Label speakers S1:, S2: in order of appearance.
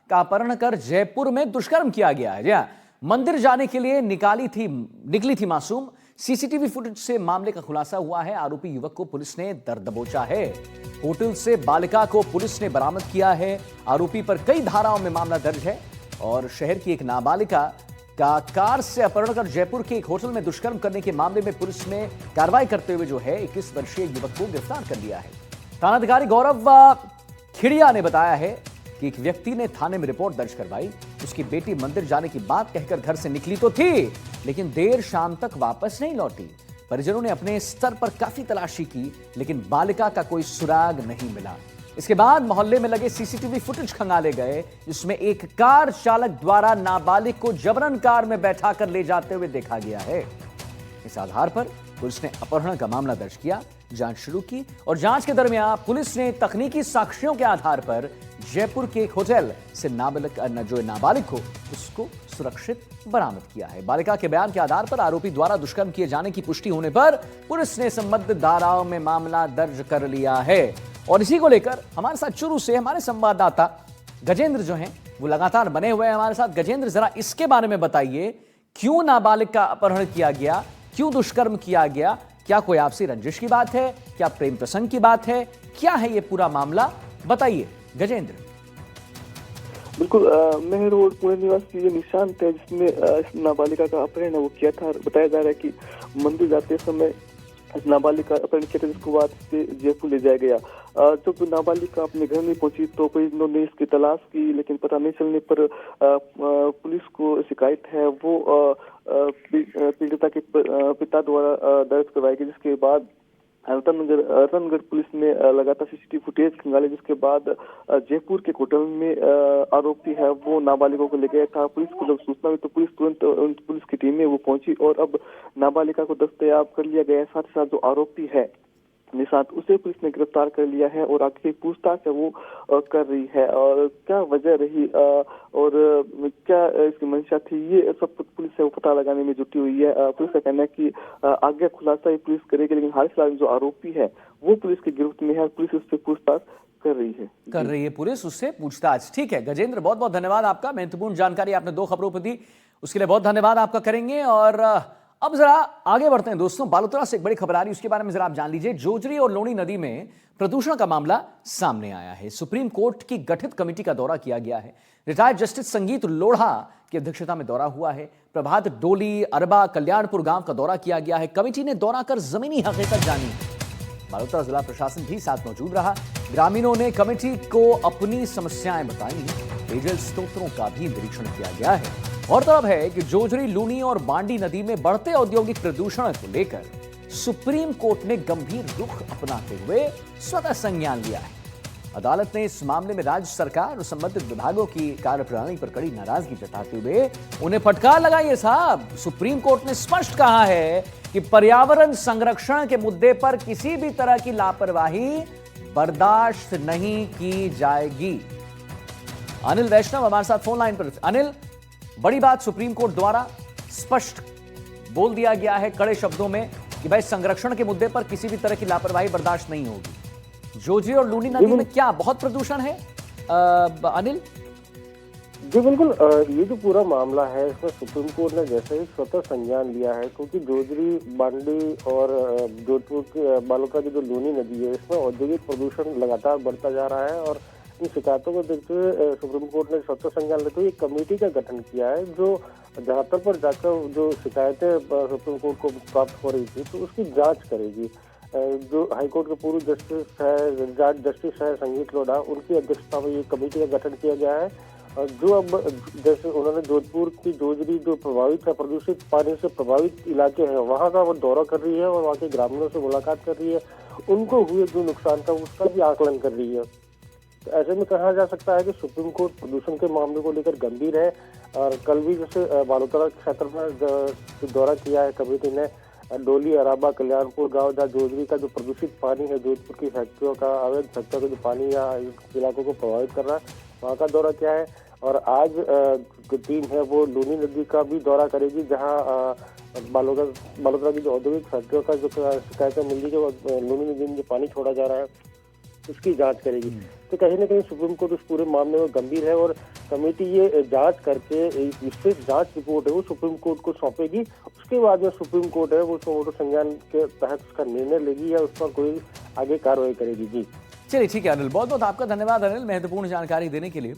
S1: का अपहरण कर जयपुर में दुष्कर्म किया गया है। जी हां, मंदिर जाने के लिए निकली थी मासूम। सीसीटीवी फुटेज से मामले का खुलासा हुआ है। आरोपी युवक को पुलिस ने दर दबोचा है। होटल से बालिका को पुलिस ने बरामद किया है। आरोपी पर कई धाराओं में मामला दर्ज है और शहर की एक नाबालिका का कार से अपहरण कर जयपुर के एक होटल में दुष्कर्म करने के मामले में पुलिस ने कार्रवाई करते हुए 21 वर्षीय युवक को गिरफ्तार कर लिया है। थानाधिकारी गौरव खिड़िया ने बताया है कि एक व्यक्ति ने थाने में रिपोर्ट दर्ज करवाई। उसकी बेटी मंदिर जाने की बात कहकर घर से निकली तो थी, लेकिन देर शाम तक वापस नहीं लौटी। परिजनों ने अपने स्तर पर काफी तलाशी की, लेकिन बालिका का कोई सुराग नहीं मिला। इसके बाद मोहल्ले में लगे सीसीटीवी फुटेज खंगाले गए, जिसमें एक कार चालक द्वारा नाबालिग को जबरन कार में बैठाकर ले जाते हुए देखा गया है। इस आधार पर पुलिस ने अपहरण का मामला दर्ज किया, जांच शुरू की और जांच के दरमियान पुलिस ने तकनीकी साक्ष्यों के आधार पर जयपुर के एक होटल से नाबालिग को उसको सुरक्षित बरामद किया है। बालिका के बयान के आधार पर आरोपी द्वारा दुष्कर्म किए जाने की पुष्टि होने पर पुलिस ने संबद्ध धाराओं में मामला दर्ज कर लिया है। और इसी को लेकर हमारे साथ शुरू से हमारे संवाददाता गजेंद्र जो हैं वो लगातार बने हुए हैं हमारे साथ। गजेंद्र, जरा इसके बारे में बताइए, क्यों नाबालिग का अपहरण किया गया, क्यों दुष्कर्म किया गया? क्या कोई आपसी रंजिश की बात है, क्या प्रेम प्रसंग की बात है, क्या है ये पूरा मामला, बताइए गजेंद्र।
S2: बिल्कुल, मेहर रोड पुणे निवासी ये निशांत है जिसने इस नाबालिका का अपहरण वो किया था। बताया जा रहा है कि मंदिर जाते समय इस नाबालिका अपहरण किया था, जिसको बाद से जयपुर ले जाया गया। जब नाबालिका अपने घर में पहुंची तो परिजनों ने इसकी तलाश की, लेकिन पता नहीं चलने पर पुलिस को शिकायत है वो पीड़िता के पिता द्वारा दर्ज करवाई गई। जिसके बाद रतनगढ़ पुलिस ने लगातार सीसीटीवी फुटेज खंगाले, जिसके बाद जयपुर के होटल में आरोपी है वो नाबालिगों को ले गया था। पुलिस को जब सूचना हुई तो पुलिस तुरंत पुलिस की टीम में वो पहुंची और अब नाबालिका को दस्तयाब कर लिया गया है। साथ ही साथ जो आरोपी है निशांत, उसे पुलिस ने गिरफ्तार कर लिया है और आगे पूछताछ है वो कर रही है। और क्या वजह रही और क्या इसकी मंशा थी, ये सब पुलिस है वो पता लगाने में जुटी हुई है। पुलिस का कहना है कि आगे खुलासा ही पुलिस करेगी, लेकिन हाल फिलहाल जो आरोपी है वो पुलिस की गिरफ्त में है। पुलिस उससे पूछताछ कर रही है
S1: पुलिस उससे पूछताछ। ठीक है गजेंद्र, बहुत बहुत धन्यवाद आपका। महत्वपूर्ण जानकारी आपने 2 खबरों पर दी, उसके लिए बहुत धन्यवाद आपका करेंगे। और अब जरा आगे बढ़ते हैं दोस्तों। बालोतरा से एक बड़ी खबर आ रही है, उसके बारे में जरा आप जान लीजिए। जोजरी और लूणी नदी में प्रदूषण का मामला सामने आया है। सुप्रीम कोर्ट की गठित कमेटी का दौरा किया गया है। रिटायर्ड जस्टिस संगीत लोढ़ा की अध्यक्षता में दौरा हुआ है। प्रभात डोली, अरबा, कल्याणपुर गांव का दौरा किया गया है। कमेटी ने दौरा कर जमीनी हकीकत जानी। बालोतरा जिला प्रशासन भी साथ मौजूद रहा। ग्रामीणों ने कमेटी को अपनी समस्याएं बताई। पेयजल स्रोतों का भी निरीक्षण किया गया है। गौरतलब है कि जोजरी, लूनी और बांडी नदी में बढ़ते औद्योगिक प्रदूषण को लेकर सुप्रीम कोर्ट ने गंभीर रुख अपनाते हुए स्वतः संज्ञान लिया है। अदालत ने इस मामले में राज्य सरकार और संबंधित विभागों की कार्यप्रणाली पर कड़ी नाराजगी जताते हुए उन्हें फटकार लगाई है। साहब, सुप्रीम कोर्ट ने स्पष्ट कहा है कि पर्यावरण संरक्षण के मुद्दे पर किसी भी तरह की लापरवाही बर्दाश्त नहीं की जाएगी। अनिल वैष्णव हमारे साथ फोन लाइन पर। अनिल, बड़ी बात सुप्रीम कोर्ट द्वारा स्पष्ट बोल दिया गया है कड़े शब्दों में कि भाई संरक्षण के मुद्दे पर किसी भी तरह की लापरवाही बर्दाश्त नहीं होगी। जोजरी और लूनी नदी में क्या बहुत प्रदूषण है अनिल?
S3: जी बिल्कुल, ये जो पूरा मामला है इसमें सुप्रीम कोर्ट ने जैसे ही स्वतः संज्ञान लिया है, क्योंकि जोजरी, बांडी और जोधपुर के बालोतरा की जो लूनी नदी है इसमें औद्योगिक प्रदूषण लगातार बढ़ता जा रहा है। और इन शिकायतों को देखते हुए सुप्रीम कोर्ट ने स्वतः संज्ञान लेते हुए एक कमेटी का गठन किया है जो जहाँ पर जाकर जो शिकायतें सुप्रीम कोर्ट को प्राप्त हो रही थी तो उसकी जांच करेगी। जो हाईकोर्ट के पूर्व जस्टिस है, रिटायर्ड जस्टिस है संगीत लोढ़ा, उनकी अध्यक्षता में ये कमेटी का गठन किया गया है। जो अब जैसे उन्होंने जोधपुर की जोजरी जो प्रभावित है, प्रदूषित पानी से प्रभावित इलाके हैं, वहाँ का वो दौरा कर रही है और वहाँ के ग्रामीणों से मुलाकात कर रही है। उनको हुए जो नुकसान था उसका भी आकलन कर रही है। तो ऐसे में कहा जा सकता है कि सुप्रीम कोर्ट प्रदूषण के मामले को लेकर गंभीर है। और कल भी जैसे बालोतरा क्षेत्र में दौरा किया है कमेटी ने, डोली, अराबा, कल्याणपुर गांव जहाँ जोजरी का जो प्रदूषित पानी है, जोधपुर की फैक्ट्रियों का, अवैध फैक्ट्रियों का जो पानी यहाँ इलाकों को प्रभावित कर रहा है, वहाँ का दौरा किया है। और आज जो टीम है वो लूनी नदी का भी दौरा करेगी, जहाँ बालोतरा की जो औद्योगिक फैक्ट्रियों का जो शिकायतें मिल रही है, लूनी नदी में जो पानी छोड़ा जा रहा है उसकी जांच करेगी। तो कहीं ना कहीं सुप्रीम कोर्ट उस पूरे मामले में गंभीर है और कमेटी ये जांच करके एक विस्तृत जांच रिपोर्ट है वो सुप्रीम कोर्ट को सौंपेगी। उसके बाद में सुप्रीम कोर्ट है वो सुमोटो संज्ञान के तहत उसका निर्णय लेगी या उस पर कोई आगे कार्रवाई करेगी। जी
S1: चलिए ठीक है अनिल, बहुत बहुत आपका धन्यवाद अनिल, महत्वपूर्ण जानकारी देने के लिए।